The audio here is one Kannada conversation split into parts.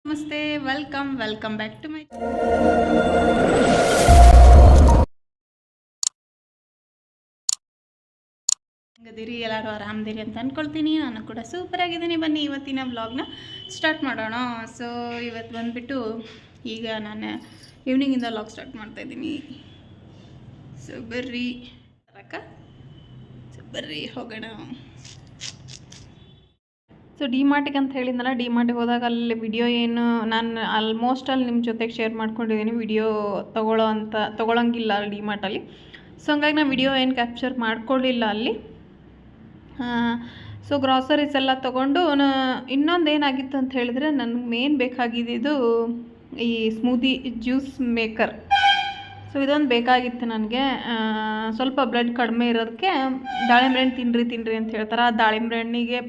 ನಮಸ್ತೆ, ವೆಲ್ಕಮ್ ಬ್ಯಾಕ್ ಟು ಮೈ ಗದಿರಿ. ಎಲ್ಲರೂ ಆರಾಮದಿರಿ ಅಂತ ಅಂದ್ಕೊಳ್ತೀನಿ. ನಾನು ಕೂಡ ಸೂಪರ್ ಆಗಿದ್ದೀನಿ. ಬನ್ನಿ ಇವತ್ತಿನ ವ್ಲಾಗ್ನ ಸ್ಟಾರ್ಟ್ ಮಾಡೋಣ. ಸೊ ಇವತ್ತು ಬಂದುಬಿಟ್ಟು ಈಗ ನಾನು ಈವ್ನಿಂಗಿಂದ ವ್ಲಾಗ್ ಸ್ಟಾರ್ಟ್ ಮಾಡ್ತಾಯಿದ್ದೀನಿ. ಸೊ ಬರ್ರಿ ಹೋಗೋಣ. ಸೊ ಡಿಮಾರ್ಟಿಗೆ ಅಂತ ಹೇಳಿದ್ನಲ್ಲ, ಡಿಮಾರ್ಟಿಗೆ ಹೋದಾಗ ಅಲ್ಲಿ ವಿಡಿಯೋ ಏನು ನಾನು ಆಲ್ಮೋಸ್ಟ್ ಅಲ್ಲಿ ನಿಮ್ಮ ಜೊತೆಗೆ ಶೇರ್ ಮಾಡ್ಕೊಂಡಿದ್ದೀನಿ. ವಿಡಿಯೋ ತೊಗೊಳಂಗಿಲ್ಲ ಅಲ್ಲಿ ಡಿಮಾರ್ಟಲ್ಲಿ. ಸೊ ಹಂಗಾಗಿ ನಾನು ವಿಡಿಯೋ ಏನು ಕ್ಯಾಪ್ಚರ್ ಮಾಡ್ಕೊಳ್ಳಿಲ್ಲ ಅಲ್ಲಿ. ಸೊ ಗ್ರಾಸರೀಸ್ ಎಲ್ಲ ತೊಗೊಂಡು ಇನ್ನೊಂದು ಏನಾಗಿತ್ತು ಅಂತ ಹೇಳಿದ್ರೆ, ನನಗೆ ಮೇನ್ ಬೇಕಾಗಿದ್ದು ಈ ಸ್ಮೂದಿ ಜ್ಯೂಸ್ ಮೇಕರ್. ಸೊ ಇದೊಂದು ಬೇಕಾಗಿತ್ತು ನನಗೆ. ಸ್ವಲ್ಪ ಬ್ಲಡ್ ಕಡಿಮೆ ಇರೋದಕ್ಕೆ ದಾಳಿಂಬೆ ಹಣ್ಣು ತಿನ್ನಿರಿ ಅಂತ ಹೇಳ್ತಾರೆ. ಆ ದಾಳಿಂಬೆ ಹಣ್ಣಿಗೆ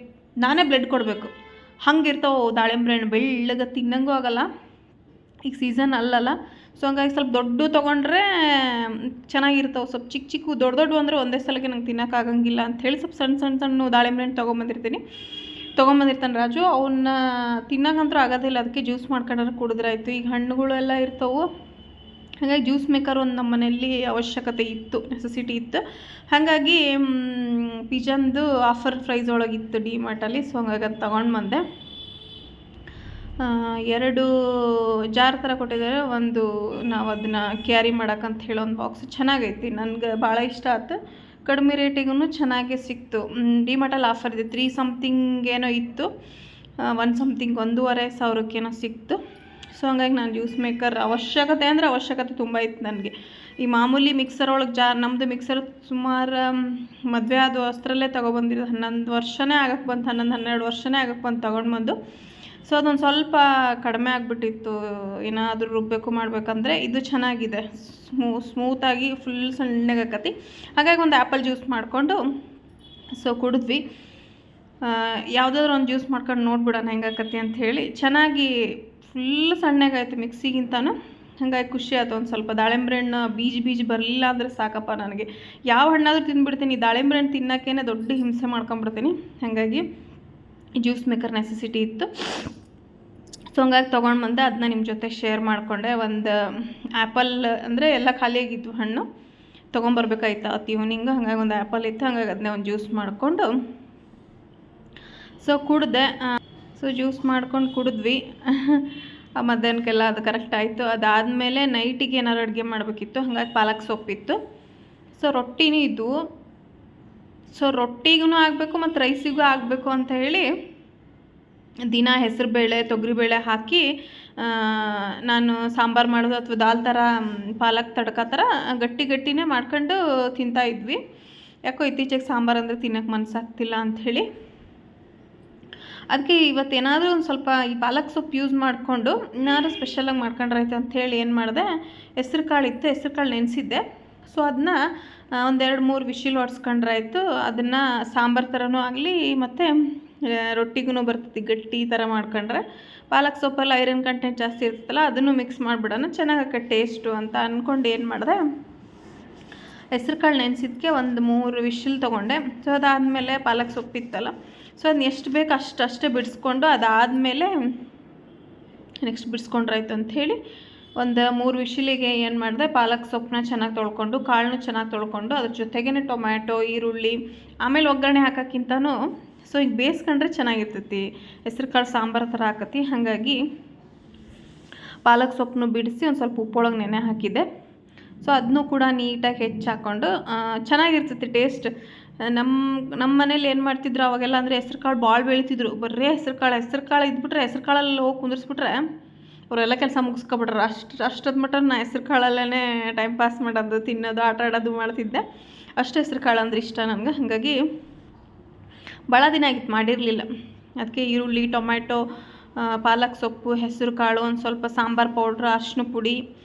ನಾನೇ ಬ್ಲಡ್ ಕೊಡಬೇಕು, ಹಂಗಿರ್ತಾವೆ ದಾಳಿಂಬೆ ಹಣ್ಣು. ಬೆಳ್ಳಗೆ ತಿನ್ನಂಗೂ ಆಗಲ್ಲ, ಈಗ ಸೀಸನ್ ಅಲ್ಲಲ್ಲ. ಸೊ ಹಂಗಾಗಿ ಸ್ವಲ್ಪ ದೊಡ್ಡ ತೊಗೊಂಡ್ರೆ ಚೆನ್ನಾಗಿರ್ತಾವೆ. ಸ್ವಲ್ಪ ಚಿಕ್ಕ ದೊಡ್ಡ ಅಂದರೆ ಒಂದೇ ಸಲಕ್ಕೆ ನಂಗೆ ತಿನ್ನೋಕ್ಕಾಗಂಗಿಲ್ಲ ಅಂಥೇಳಿ ಸ್ವಲ್ಪ ಸಣ್ಣ ದಾಳಿಂಬೆ ಹಣ್ಣು ತೊಗೊಂಬಂದಿರ್ತಾನೆ ರಾಜು. ಅವನ್ನ ತಿನ್ನೋಕ್ಕಂತೂ ಆಗೋದಿಲ್ಲ, ಅದಕ್ಕೆ ಜ್ಯೂಸ್ ಮಾಡ್ಕೊಂಡ್ರೆ ಕುಡಿದ್ರಾಯ್ತು. ಈಗ ಹಣ್ಣುಗಳು ಎಲ್ಲ ಇರ್ತವೆ, ಹಾಗಾಗಿ ಜ್ಯೂಸ್ ಮೇಕರ್ ಒಂದು ನಮ್ಮ ಮನೆಯಲ್ಲಿ ಅವಶ್ಯಕತೆ ಇತ್ತು, ನೆಸೆಸಿಟಿ ಇತ್ತು. ಹಾಗಾಗಿ ಪಿಜನ್ದು ಆಫರ್ ಪ್ರೈಸ್ ಒಳಗಿತ್ತು ಡಿಮಾರ್ಟಲ್ಲಿ. ಸೊ ಹಂಗಾಗಿ ಅದು ತೊಗೊಂಡು ಬಂದೆ. 2 ಜಾರ್ ಥರ ಕೊಟ್ಟಿದ್ದಾರೆ. ಒಂದು ನಾವು ಅದನ್ನು ಕ್ಯಾರಿ ಮಾಡೋಕ್ಕಂತ ಹೇಳೋ ಒಂದು ಬಾಕ್ಸ್ ಚೆನ್ನಾಗೈತಿ, ನನಗೆ ಭಾಳ ಇಷ್ಟ ಆಯ್ತು. ಕಡಿಮೆ ರೇಟಿಗೂ ಚೆನ್ನಾಗೇ ಸಿಕ್ತು. ಡಿಮಾರ್ಟಲ್ಲಿ ಆಫರ್ ಇದೆ, 3 ಸಮಥಿಂಗ್ ಏನೋ ಇತ್ತು, 1 ಸಮಥಿಂಗ್ 1,500 ಸಿಕ್ತು. ಸೊ ಹಂಗಾಗಿ ನಾನು ಜ್ಯೂಸ್ ಮೇಕರ್ ಅವಶ್ಯಕತೆ ತುಂಬ ಇತ್ತು ನನಗೆ. ಈ ಮಾಮೂಲಿ ಮಿಕ್ಸರ್ ಒಳಗೆ ನಮ್ಮದು ಮಿಕ್ಸರ್ ಸುಮಾರು ಮದುವೆ ಆದ ಅಷ್ಟರಲ್ಲೇ ತೊಗೊಬಂದಿರೋದು. 11 ವರ್ಷನೇ ಆಗಕ್ಕೆ ಬಂತು, 11-12 ವರ್ಷನೇ ಆಗಕ್ಕೆ ಬಂತು ತೊಗೊಂಡು. ಸೊ ಅದೊಂದು ಸ್ವಲ್ಪ ಕಡಿಮೆ ಆಗಿಬಿಟ್ಟಿತ್ತು, ಏನಾದರೂ ರುಬ್ಬಬೇಕು ಮಾಡಬೇಕಂದ್ರೆ. ಇದು ಚೆನ್ನಾಗಿದೆ, ಸ್ಮೂತಾಗಿ ಫುಲ್ ಸಣ್ಣಗಾಕತಿ. ಹಾಗಾಗಿ ಒಂದು ಆ್ಯಪಲ್ ಜ್ಯೂಸ್ ಮಾಡಿಕೊಂಡು ಸೊ ಕುಡಿದ್ವಿ. ಯಾವುದಾದ್ರೂ ಒಂದು ಜ್ಯೂಸ್ ಮಾಡ್ಕೊಂಡು ನೋಡ್ಬಿಡೋಣ ಹೆಂಗಾಕತಿ ಅಂಥೇಳಿ. ಚೆನ್ನಾಗಿ ಫುಲ್ ಸಣ್ಣಗಾಯ್ತು ಮಿಕ್ಸಿಗಿಂತನೂ. ಹಾಗಾಗಿ ಖುಷಿ ಆಯ್ತು. ಒಂದು ಸ್ವಲ್ಪ ದಾಳಿಂಬೆ ಹಣ್ಣು ಬೀಜ ಬರಲಿಲ್ಲ ಅಂದರೆ ಸಾಕಪ್ಪ ನನಗೆ. ಯಾವ ಹಣ್ಣಾದರೂ ತಿಂದುಬಿಡ್ತೀನಿ, ದಾಳಿಂಬೆ ಹಣ್ಣು ತಿನ್ನೋಕ್ಕೇ ದೊಡ್ಡ ಹಿಂಸೆ ಮಾಡ್ಕೊಂಬಿಡ್ತೀನಿ. ಹಾಗಾಗಿ ಜ್ಯೂಸ್ ಮೇಕರ್ ನೆಸೆಸಿಟಿ ಇತ್ತು. ಸೊ ಹಂಗಾಗಿ ತೊಗೊಂಡು ಬಂದೆ, ಅದನ್ನ ನಿಮ್ಮ ಜೊತೆ ಶೇರ್ ಮಾಡಿಕೊಂಡೆ. ಒಂದು ಆ್ಯಪಲ್ ಅಂದರೆ ಎಲ್ಲ ಖಾಲಿಯಾಗಿತ್ತು ಹಣ್ಣು, ತೊಗೊಂಬರ್ಬೇಕಾಯ್ತು ಆತು ಈವ್ನಿಂಗು. ಹಾಗಾಗಿ ಒಂದು ಆ್ಯಪಲ್ ಇತ್ತು, ಹಾಗಾಗಿ ಅದನ್ನೇ ಒಂದು ಜ್ಯೂಸ್ ಮಾಡಿಕೊಂಡು ಸೊ ಕುಡಿದೆ. ಸೊ ಜ್ಯೂಸ್ ಮಾಡ್ಕೊಂಡು ಕುಡಿದ್ವಿ. ಮಧ್ಯಾಹ್ನಕ್ಕೆಲ್ಲ ಅದು ಕರೆಕ್ಟ್ ಆಯಿತು. ಅದಾದಮೇಲೆ ನೈಟಿಗೆ ಏನಾರು ಅಡುಗೆ ಮಾಡಬೇಕಿತ್ತು, ಹಾಗಾಗಿ ಪಾಲಕ್ ಸೊಪ್ಪಿತ್ತು. ಸೊ ರೊಟ್ಟಿನೂ ಇದ್ದವು. ಸೊ ರೊಟ್ಟಿಗೂ ಆಗಬೇಕು ಮತ್ತು ರೈಸಿಗೂ ಆಗಬೇಕು ಅಂತ ಹೇಳಿ ದಿನ ಹೆಸರುಬೇಳೆ ತೊಗರಿಬೇಳೆ ಹಾಕಿ ನಾನು ಸಾಂಬಾರು ಮಾಡೋದು, ಅಥವಾ ದಾಲ್ ಥರ ಪಾಲಕ್ ತಡ್ಕ ಥರ ಗಟ್ಟಿನೇ ಮಾಡ್ಕೊಂಡು ತಿಂತಾಯಿದ್ವಿ. ಯಾಕೋ ಇತ್ತೀಚೆಗೆ ಸಾಂಬಾರು ಅಂದರೆ ತಿನ್ನೋಕ್ಕೆ ಮನಸ್ಸಾಗ್ತಿಲ್ಲ ಅಂಥೇಳಿ, ಅದಕ್ಕೆ ಇವತ್ತೇನಾದರೂ ಒಂದು ಸ್ವಲ್ಪ ಈ ಪಾಲಕ್ ಸೊಪ್ಪು ಯೂಸ್ ಮಾಡಿಕೊಂಡು ಏನಾದರೂ ಸ್ಪೆಷಲಾಗಿ ಮಾಡ್ಕೊಂಡ್ರಾಯ್ತು ಅಂಥೇಳಿ ಏನು ಮಾಡಿದೆ, ಹೆಸ್ರು ಕಾಳು ನೆನೆಸಿದ್ದೆ. ಸೊ ಅದನ್ನ 1-2-3 ವಿಶಿಲ್ ಹೊಡ್ಸ್ಕೊಂಡ್ರಾಯ್ತು. ಅದನ್ನು ಸಾಂಬಾರು ಥರನೂ ಆಗಲಿ ಮತ್ತು ರೊಟ್ಟಿಗೂ ಬರ್ತೈತಿ ಗಟ್ಟಿ ಥರ ಮಾಡ್ಕೊಂಡ್ರೆ. ಪಾಲಕ್ ಸೊಪ್ಪೆಲ್ಲ ಐರನ್ ಕಂಟೆಂಟ್ ಜಾಸ್ತಿ ಇರ್ತೈತಲ್ಲ, ಅದನ್ನು ಮಿಕ್ಸ್ ಮಾಡಿಬಿಡೋಣ, ಚೆನ್ನಾಗಕ್ಕೆ ಟೇಸ್ಟು ಅಂತ ಅಂದ್ಕೊಂಡು ಏನು ಮಾಡಿದೆ, ಹೆಸ್ರು ಕಾಳು ನೆನೆಸಿದ್ದಕ್ಕೆ 1-3 ವಿಶಿಲ್ ತೊಗೊಂಡೆ. ಸೊ ಅದಾದಮೇಲೆ ಪಾಲಕ್ ಸೊಪ್ಪಿತ್ತಲ್ಲ, ಸೊ ಅದನ್ನ ಎಷ್ಟು ಬೇಕು ಅಷ್ಟೇ ಬಿಡಿಸ್ಕೊಂಡು ಅದಾದಮೇಲೆ ನೆಕ್ಸ್ಟ್ ಬಿಡಿಸ್ಕೊಂಡ್ರಾಯ್ತು ಅಂಥೇಳಿ 1-3 ವಿಶಿಲಿಗೆ ಏನು ಮಾಡಿದೆ, ಪಾಲಕ್ ಸೊಪ್ಪನ್ನ ಚೆನ್ನಾಗಿ ತೊಳ್ಕೊಂಡು, ಕಾಳನ್ನು ಚೆನ್ನಾಗಿ ತೊಳ್ಕೊಂಡು, ಅದ್ರ ಜೊತೆಗೇ ಟೊಮ್ಯಾಟೊ, ಈರುಳ್ಳಿ, ಆಮೇಲೆ ಒಗ್ಗರಣೆ ಹಾಕೋಕ್ಕಿಂತನೂ ಸೊ ಈಗ ಬೇಯಿಸ್ಕೊಂಡ್ರೆ ಚೆನ್ನಾಗಿರ್ತೈತಿ, ಹೆಸ್ರು ಕಾಳು ಸಾಂಬಾರು ಥರ ಹಾಕತಿ. ಹಾಗಾಗಿ ಪಾಲಕ್ ಸೊಪ್ಪನ್ನು ಬಿಡಿಸಿ ಒಂದು ಸ್ವಲ್ಪ ಉಪ್ಪೊಳಗೆ ನೆನೆ ಹಾಕಿದ್ದೆ. ಸೊ ಅದನ್ನೂ ಕೂಡ ನೀಟಾಗಿ ಹಾಕ್ಕೊಂಡು ಚೆನ್ನಾಗಿರ್ತೈತಿ ಟೇಸ್ಟ್. ನಮ್ಮ ಮನೇಲಿ ಏನು ಮಾಡ್ತಿದ್ರು ಅವಾಗೆಲ್ಲ ಅಂದರೆ ಹೆಸ್ರು ಕಾಳು ಭಾಳ ಬೆಳಿತಿದ್ರು. ಬರೀ ಹೆಸ್ರು ಕಾಳು ಇದ್ಬಿಟ್ರೆ, ಹೆಸ್ರು ಕಾಳಲ್ಲಿ ಹೋಗಿ ಕುಂದಿರ್ಸ್ಬಿಟ್ರೆ ಅವರೆಲ್ಲ ಕೆಲಸ ಮುಗಿಸ್ಕೊಬಿಟ್ರೆ. ಅಷ್ಟೊತ್ತು ಮಟ್ಟ ನಾ ಹೆಸ್ರು ಕಾಳಲ್ಲೇ ಟೈಮ್ ಪಾಸ್ ಮಾಡೋದು, ತಿನ್ನೋದು, ಆಟ ಆಡೋದು ಮಾಡ್ತಿದ್ದೆ. ಅಷ್ಟು ಹೆಸ್ರು ಕಾಳು ಅಂದ್ರೆ ಇಷ್ಟ ನನಗೆ. ಹಾಗಾಗಿ ಭಾಳ ದಿನ ಆಗಿತ್ತು ಮಾಡಿರಲಿಲ್ಲ. ಅದಕ್ಕೆ ಈರುಳ್ಳಿ, ಟೊಮ್ಯಾಟೊ, ಪಾಲಕ್ ಸೊಪ್ಪು, ಹೆಸರು ಕಾಳು, ಒಂದು ಸ್ವಲ್ಪ ಸಾಂಬಾರು ಪೌಡ್ರ್, ಅರಿಶಿನ ಪುಡಿ,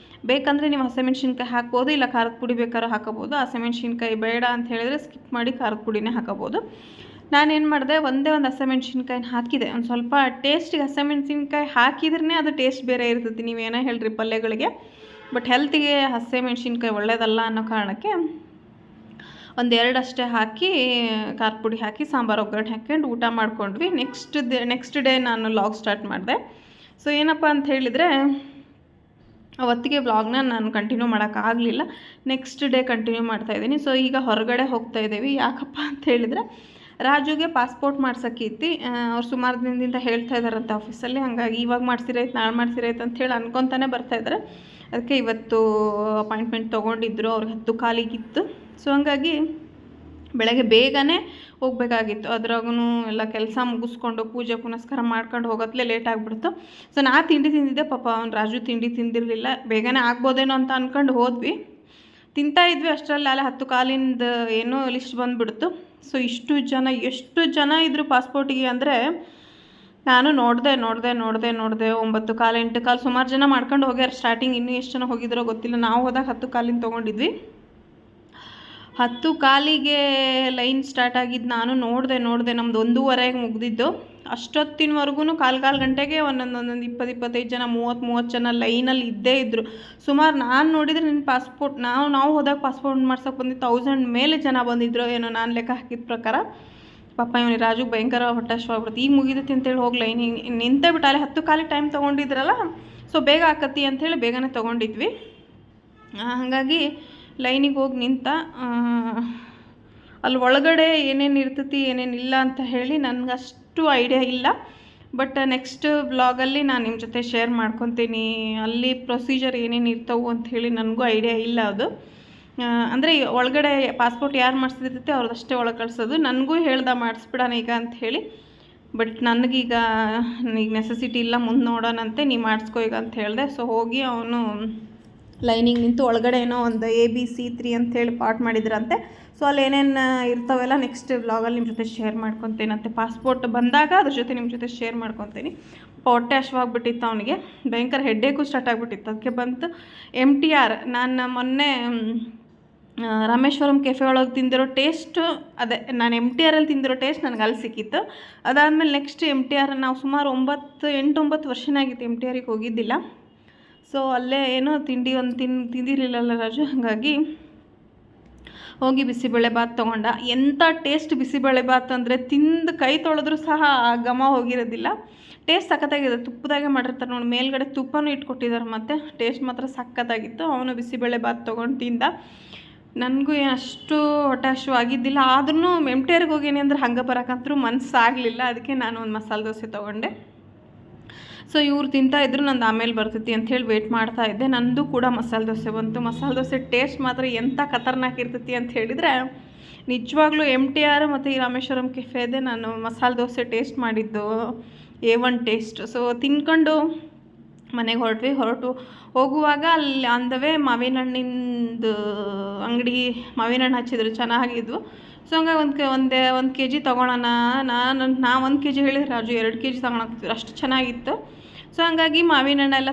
ಬೇಕಂದರೆ ನೀವು ಹಸಿಮೆಣ್ಸಿನ್ಕಾಯಿ ಹಾಕ್ಬೋದು, ಇಲ್ಲ ಖಾರದ ಪುಡಿ ಬೇಕಾದ್ರೂ ಹಾಕೋಬೋದು. ಹಸಿಮೆಣ್ಸಿನ್ಕಾಯಿ ಬೇಡ ಅಂತ ಹೇಳಿದ್ರೆ ಸ್ಕಿಪ್ ಮಾಡಿ ಖಾರದ ಪುಡಿನೇ ಹಾಕೋಬೋದು. ನಾನೇನು ಮಾಡಿದೆ, ಒಂದೇ ಒಂದು ಹಸಿಮೆಣ್ಸಿನ್ಕಾಯಿನ ಹಾಕಿದೆ. ಒಂದು ಸ್ವಲ್ಪ ಟೇಸ್ಟಿಗೆ ಹಸಿಮೆಣ್ಸಿನ್ಕಾಯಿ ಹಾಕಿದ್ರೇ ಅದು ಟೇಸ್ಟ್ ಬೇರೆ ಇರ್ತೈತಿ, ನೀವೇನೋ ಹೇಳ್ರಿ ಪಲ್ಯಗಳಿಗೆ. ಬಟ್ ಹೆಲ್ತಿಗೆ ಹಸಿಮೆಣ್ಸಿನ್ಕಾಯಿ ಒಳ್ಳೆಯದಲ್ಲ ಅನ್ನೋ ಕಾರಣಕ್ಕೆ 1-2 ಅಷ್ಟೇ ಹಾಕಿ ಖಾರದ ಪುಡಿ ಹಾಕಿ ಸಾಂಬಾರು ಒಗ್ಗರಣೆ ಹಾಕ್ಕೊಂಡು ಊಟ ಮಾಡ್ಕೊಂಡ್ವಿ. ನೆಕ್ಸ್ಟ್ ಡೇ ನಾನು ಲಾಗ್ ಸ್ಟಾರ್ಟ್ ಮಾಡಿದೆ. ಸೊ ಏನಪ್ಪ ಅಂತ ಹೇಳಿದರೆ ಅವತ್ತಿಗೆ ವ್ಲಾಗ್ನ ನಾನು ಕಂಟಿನ್ಯೂ ಮಾಡೋಕ್ಕಾಗಲಿಲ್ಲ. ನೆಕ್ಸ್ಟ್ ಡೇ ಕಂಟಿನ್ಯೂ ಮಾಡ್ತಾಯಿದ್ದೀನಿ. ಸೊ ಈಗ ಹೊರಗಡೆ ಹೋಗ್ತಾ ಇದ್ದೀವಿ. ಯಾಕಪ್ಪ ಅಂತ ಹೇಳಿದರೆ ರಾಜುಗೆ ಪಾಸ್ಪೋರ್ಟ್ ಮಾಡ್ಸೋಕ್ಕೈತಿ. ಅವ್ರು ಸುಮಾರು ದಿನದಿಂದ ಹೇಳ್ತಾ ಇದ್ದಾರಂತೆ ಆಫೀಸಲ್ಲಿ. ಹಾಗಾಗಿ ಇವಾಗ ಮಾಡ್ಸಿರೈತೆ, ನಾಳೆ ಮಾಡ್ಸಿರೈತೆ ಅಂಥೇಳಿ ಅನ್ಕೊತಾನೆ ಬರ್ತಾಯಿದ್ದಾರೆ. ಅದಕ್ಕೆ ಇವತ್ತು ಅಪಾಯಿಂಟ್ಮೆಂಟ್ ತೊಗೊಂಡಿದ್ರು. ಅವ್ರಿಗೆ 10 ಕಾಲಿಗಿತ್ತು. ಸೊ ಹಂಗಾಗಿ ಬೆಳಗ್ಗೆ ಬೇಗನೆ ಹೋಗಬೇಕಾಗಿತ್ತು. ಅದ್ರಾಗೂ ಎಲ್ಲ ಕೆಲಸ ಮುಗಿಸ್ಕೊಂಡು ಪೂಜೆ ಪುನಸ್ಕಾರ ಮಾಡ್ಕೊಂಡು ಹೋಗೋತ್ಲೇ ಲೇಟ್ ಆಗಿಬಿಡ್ತು. ಸೊ ನಾ ತಿಂಡಿ ತಿಂದಿದ್ದೆ, ಪಾಪ ಅವ್ನು ರಾಜು ತಿಂಡಿ ತಿಂದಿರಲಿಲ್ಲ. ಬೇಗನೆ ಆಗ್ಬೋದೇನೋ ಅಂತ ಅಂದ್ಕೊಂಡು ಹೋದ್ವಿ. ತಿಂತಾಯಿದ್ವಿ, ಅಷ್ಟರಲ್ಲಿ ಅಲ್ಲೇ 10 ಕಾಲಿಂದ ಏನೋ ಲಿಸ್ಟ್ ಬಂದುಬಿಡ್ತು. ಸೊ ಎಷ್ಟು ಜನ ಇದ್ದರು ಪಾಸ್ಪೋರ್ಟಿಗೆ ಅಂದರೆ ನಾನು ನೋಡಿದೆ 9 ಕಾಲು 8 ಕಾಲು ಸುಮಾರು ಜನ ಮಾಡ್ಕೊಂಡು ಹೋಗ್ಯಾರ. ಸ್ಟಾರ್ಟಿಂಗ್ ಇನ್ನೂ ಎಷ್ಟು ಜನ ಹೋಗಿದ್ರೋ ಗೊತ್ತಿಲ್ಲ. ನಾವು ಹೋದಾಗ 10 ಕಾಲಿಂದ ತೊಗೊಂಡಿದ್ವಿ. 10 ಕಾಲಿಗೆ ಲೈನ್ ಸ್ಟಾರ್ಟ್ ಆಗಿದ್ದು ನಾನು ನೋಡಿದೆ. ನಮ್ಮದು 1:30ಗೆ ಮುಗಿದಿದ್ದು. ಅಷ್ಟೊತ್ತಿನವರೆಗೂ ಕಾಲು ಗಂಟೆಗೆ ಒಂದೊಂದು 20-25 ಜನ 30 ಜನ ಲೈನಲ್ಲಿ ಇದ್ದೇ ಇದ್ದರು. ಸುಮಾರು ನಾನು ನೋಡಿದರೆ ನಿನ್ನ ಪಾಸ್ಪೋರ್ಟ್ ನಾವು ಹೋದಾಗ ಪಾಸ್ಪೋರ್ಟ್ ಮಾಡ್ಸೋಕೆ ಬಂದಿದ್ದು 1000 ಮೇಲೆ ಜನ ಬಂದಿದ್ರು ಏನೋ, ನಾನು ಲೆಕ್ಕ ಹಾಕಿದ ಪ್ರಕಾರ. ಪಾಪ ಇವನಿಗೆ ರಾಜುಗೆ ಭಯಂಕರ ಹೊಟ್ಟೆ ಹಸಿವಾಗ್ಬಿಡುತ್ತೆ. ಈಗ ಮುಗಿದೈತಿ ಅಂತೇಳಿ ಹೋಗಿ ಲೈನಿಗೆ ನಿಂತೇ ಬಿಟ್ಟು ಅಲ್ಲಿ 10 ಕಾಲಿಗೆ ಟೈಮ್ ತೊಗೊಂಡಿದ್ರಲ್ಲ, ಸೊ ಬೇಗ ಆಕತಿ ಅಂಥೇಳಿ ಬೇಗನೆ ತೊಗೊಂಡಿದ್ವಿ. ಹಾಗಾಗಿ ಲೈನಿಗೆ ಹೋಗಿ ನಿಂತ. ಅಲ್ಲಿ ಒಳಗಡೆ ಏನೇನು ಇರ್ತೈತಿ ಏನೇನಿಲ್ಲ ಅಂತ ಹೇಳಿ ನನಗಷ್ಟು ಐಡಿಯಾ ಇಲ್ಲ. ಬಟ್ ನೆಕ್ಸ್ಟ್ ಬ್ಲಾಗಲ್ಲಿ ನಾನು ನಿಮ್ಮ ಜೊತೆ ಶೇರ್ ಮಾಡ್ಕೊತೀನಿ. ಅಲ್ಲಿ ಪ್ರೊಸೀಜರ್ ಏನೇನು ಇರ್ತವೆ ಅಂಥೇಳಿ ನನಗೂ ಐಡಿಯಾ ಇಲ್ಲ. ಅದು ಅಂದರೆ ಒಳಗಡೆ ಪಾಸ್ಪೋರ್ಟ್ ಯಾರು ಮಾಡಿಸಿರ್ತೈತೆ ಅವ್ರದ್ದಷ್ಟೇ ಒಳಗೆ ಕಳಿಸೋದು. ನನಗೂ ಹೇಳ್ದೆ ಮಾಡಿಸ್ಬಿಡೋಣ ಈಗ ಅಂಥೇಳಿ. ಬಟ್ ನನಗೀಗ ನೆಸೆಸಿಟಿ ಇಲ್ಲ, ಮುಂದೆ ನೋಡೋಣಂತೆ, ನೀ ಮಾಡಿಸ್ಕೊ ಈಗ ಅಂತ ಹೇಳಿದೆ. ಸೊ ಹೋಗಿ ಅವನು ಲೈನಿಗೆ ನಿಂತು ಒಳಗಡೆ ಏನೋ ಒಂದು ABC3 ಅಂಥೇಳಿ ಪಾರ್ಟ್ ಮಾಡಿದ್ರಂತೆ. ಸೊ ಅಲ್ಲಿ ಏನೇನು ಇರ್ತಾವೆಲ್ಲ ನೆಕ್ಸ್ಟ್ ವ್ಲಾಗಲ್ಲಿ ನಿಮ್ಮ ಜೊತೆ ಶೇರ್ ಮಾಡ್ಕೊತೇನಂತೆ. ಪಾಸ್ಪೋರ್ಟ್ ಬಂದಾಗ ಅದ್ರ ಜೊತೆ ನಿಮ್ಮ ಜೊತೆ ಶೇರ್ ಮಾಡ್ಕೊತೀನಿ. ಹೊಟ್ಟೆ ಹಸಿವಾಗ್ಬಿಟ್ಟಿತ್ತು ಅವನಿಗೆ, ಭಯಂಕರ ಹೆಡ್ಡೇಕು ಸ್ಟಾರ್ಟ್ ಆಗಿಬಿಟ್ಟಿತ್ತು. ಅದಕ್ಕೆ ಬಂತು MTR. ನಾನು ಮೊನ್ನೆ ರಾಮೇಶ್ವರಂ ಕೆಫೆ ಒಳಗೆ ತಿಂದಿರೋ ಟೇಸ್ಟು ಅದೇ, ನಾನು MTRಲ್ಲಿ ತಿಂದಿರೋ ಟೇಸ್ಟ್ ನನಗೆ ಅಲ್ಲಿ ಸಿಕ್ಕಿತ್ತು. ಅದಾದಮೇಲೆ ನೆಕ್ಸ್ಟ್ MTR ನಾವು ಸುಮಾರು 8-9 ವರ್ಷನಾಗಿತ್ತು MTRಗೆ ಹೋಗಿದ್ದಿಲ್ಲ. ಸೊ ಅಲ್ಲೇ ಏನೋ ತಿಂಡಿ ಒಂದು ತಿಂದಿರಲಿಲ್ಲಲ್ಲ ರಾಜು, ಹಾಗಾಗಿ ಹೋಗಿ ಬಿಸಿಬೇಳೆಬಾತ್ ತೊಗೊಂಡ. ಎಂಥ ಟೇಸ್ಟ್ ಬಿಸಿಬೇಳೆಬಾತ್ ಅಂದರೆ ತಿಂದು ಕೈ ತೊಳೆದ್ರೂ ಸಹ ಆ ಘಮ ಹೋಗಿರೋದಿಲ್ಲ. ಟೇಸ್ಟ್ ಸಖತ್ತಾಗಿದೆ. ತುಪ್ಪದಾಗೆ ಮಾಡಿರ್ತಾರೆ ನೋಡಿ, ಮೇಲ್ಗಡೆ ತುಪ್ಪನೂ ಇಟ್ಕೊಟ್ಟಿದ್ದಾರೆ. ಮತ್ತು ಟೇಸ್ಟ್ ಮಾತ್ರ ಸಖತ್ತಾಗಿತ್ತು. ಅವನು ಬಿಸಿಬೇಳೆಬಾತ್ ತೊಗೊಂಡು ತಿಂದ. ನನಗೂ ಅಷ್ಟು ಹೊಟ್ಟೆ ಹಸಿವಾಗಿದ್ದಿಲ್ಲ. ಆದ್ರೂ MTRಗೆ ಹೋಗೇನಿ ಅಂದ್ರೆ ಹಂಗೆ ಬರೋಕ್ಕಂತರೂ ಮನಸ್ಸಾಗಲಿಲ್ಲ. ಅದಕ್ಕೆ ನಾನು ಒಂದು ಮಸಾಲೆ ದೋಸೆ ತೊಗೊಂಡೆ. ಸೊ ಇವ್ರು ತಿಂತಾಯಿದ್ರು, ನಂದು ಆಮೇಲೆ ಬರ್ತೈತಿ ಅಂಥೇಳಿ ವೆಯ್ಟ್ ಮಾಡ್ತಾಯಿದ್ದೆ. ನಂದು ಕೂಡ ಮಸಾಲೆ ದೋಸೆ ಬಂತು. ಮಸಾಲೆ ದೋಸೆ ಟೇಸ್ಟ್ ಮಾತ್ರ ಎಂಥ ಖತರ್ನಾಕ್ ಇರ್ತೈತಿ ಅಂತ ಹೇಳಿದರೆ, ನಿಜವಾಗ್ಲೂ MTR ಮತ್ತು ಈ ರಾಮೇಶ್ವರಂ ಕೆಫೆದೆ ನಾನು ಮಸಾಲೆ ದೋಸೆ ಟೇಸ್ಟ್ ಮಾಡಿದ್ದು A1 ಟೇಸ್ಟ್. ಸೊ ತಿನ್ಕೊಂಡು ಮನೆಗೆ ಹೊರಟು ಹೋಗುವಾಗ ಅಲ್ಲಿ ಆನ್ ದ ವೇ ಮಾವಿನ ಹಣ್ಣಿಂದು ಅಂಗಡಿ ಮಾವಿನ ಹಣ್ಣು ಹಚ್ಚಿದ್ರು, ಚೆನ್ನಾಗಿದ್ವು. ಸೊ ಹಂಗಾಗಿ ಒಂದು kg ತೊಗೊಳೋಣ. ನಾ 1 kg ಹೇಳಿದ್ರೆ ರಾಜು 2 kg ತೊಗೊಳಕ್ತಿದ್ರು, ಅಷ್ಟು ಚೆನ್ನಾಗಿತ್ತು. ಸೊ ಹಂಗಾಗಿ ಮಾವಿನ ಹಣ್ಣೆಲ್ಲ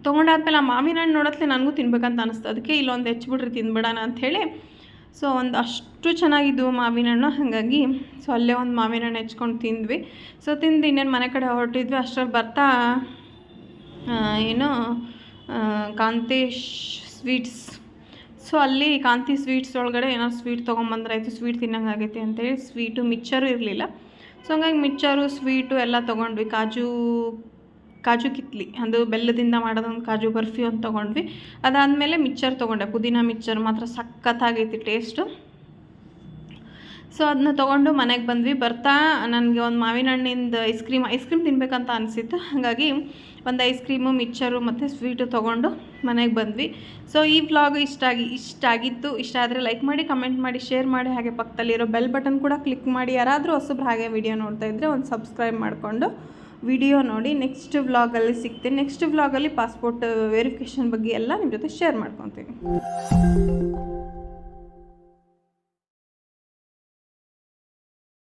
ತೊಗೊಂಡಾದ್ಮೇಲೆ ಆ ಮಾವಿನ ಹಣ್ಣು ನೋಡತ್ಲೆ ನನಗೂ ತಿನ್ಬೇಕಂತ ಅನಿಸ್ತು. ಅದಕ್ಕೆ ಇಲ್ಲೊಂದು ಹೆಚ್ಚಿಬಿಡ್ರಿ ತಿಂದ್ಬಿಡೋಣ ಅಂಥೇಳಿ. ಸೊ ಅಷ್ಟು ಚೆನ್ನಾಗಿದ್ವು ಮಾವಿನ ಹಣ್ಣು. ಹಾಗಾಗಿ ಸೊ ಅಲ್ಲೇ ಒಂದು ಮಾವಿನ ಹಣ್ಣು ಹೆಚ್ಕೊಂಡು ತಿಂದ್ವಿ. ಸೊ ತಿಂದು ಇನ್ನೇನು ಮನೆ ಕಡೆ ಹೊರಟಿದ್ವಿ. ಅಷ್ಟರಲ್ಲಿ ಬರ್ತಾ ಕಾಂತೇಶ್ ಸ್ವೀಟ್ಸ್. ಸೊ ಅಲ್ಲಿ ಕಾಂತಿ ಸ್ವೀಟ್ಸ್ ಒಳಗಡೆ ಏನೋ ಸ್ವೀಟ್ ತೊಗೊಂಬಂದ್ರಾಯ್ತು, ಸ್ವೀಟ್ ತಿನ್ನಂಗೆ ಆಗೈತೆ ಅಂತೇಳಿ ಸ್ವೀಟು ಮಿಕ್ಚರು ಇರಲಿಲ್ಲ. ಸೊ ಹಂಗಾಗಿ ಮಿಕ್ಚರು ಸ್ವೀಟು ಎಲ್ಲ ತೊಗೊಂಡ್ವಿ. ಕಾಜು ಕಿತ್ಲಿ, ಅದು ಬೆಲ್ಲದಿಂದ ಮಾಡೋದೊಂದು ಕಾಜು ಬರ್ಫಿ ಒಂದು ತೊಗೊಂಡ್ವಿ. ಅದಾದಮೇಲೆ ಮಿಕ್ಚರ್ ತೊಗೊಂಡೆ, ಪುದೀನ ಮಿಕ್ಚರ್ ಮಾತ್ರ ಸಖತ್ತಾಗೈತಿ ಟೇಸ್ಟು. ಸೊ ಅದನ್ನ ತೊಗೊಂಡು ಮನೆಗೆ ಬಂದ್ವಿ. ಬರ್ತಾ ನನಗೆ ಒಂದು ಮಾವಿನ ಹಣ್ಣಿಂದ ಐಸ್ ಕ್ರೀಮ್ ತಿನ್ನಬೇಕಂತ ಅನಿಸಿತ್ತು. ಹಾಗಾಗಿ ಒಂದು ಐಸ್ ಕ್ರೀಮು, ಮಿಕ್ಚರು ಮತ್ತು ಸ್ವೀಟು ತೊಗೊಂಡು ಮನೆಗೆ ಬಂದ್ವಿ. ಸೊ ಈ ವ್ಲಾಗ್ ಇಷ್ಟ ಆಗಿತ್ತು. ಇಷ್ಟ ಆದರೆ ಲೈಕ್ ಮಾಡಿ, ಕಮೆಂಟ್ ಮಾಡಿ, ಶೇರ್ ಮಾಡಿ. ಹಾಗೆ ಪಕ್ಕದಲ್ಲಿರೋ ಬೆಲ್ ಬಟನ್ ಕೂಡ ಕ್ಲಿಕ್ ಮಾಡಿ. ಯಾರಾದರೂ ಹೊಸಬ್ರು ಹಾಗೆ ವಿಡಿಯೋ ನೋಡ್ತಾ ಇದ್ದರೆ ಒಂದು ಸಬ್ಸ್ಕ್ರೈಬ್ ಮಾಡಿಕೊಂಡು ವಿಡಿಯೋ ನೋಡಿ. ನೆಕ್ಸ್ಟ್ ವ್ಲಾಗಲ್ಲಿ ಸಿಗ್ತೀನಿ. ನೆಕ್ಸ್ಟ್ ವ್ಲಾಗಲ್ಲಿ ಪಾಸ್ಪೋರ್ಟ್ ವೆರಿಫಿಕೇಷನ್ ಬಗ್ಗೆ ಎಲ್ಲ ನಿಮ್ಮ ಜೊತೆ ಶೇರ್ ಮಾಡ್ಕೊತೀನಿ.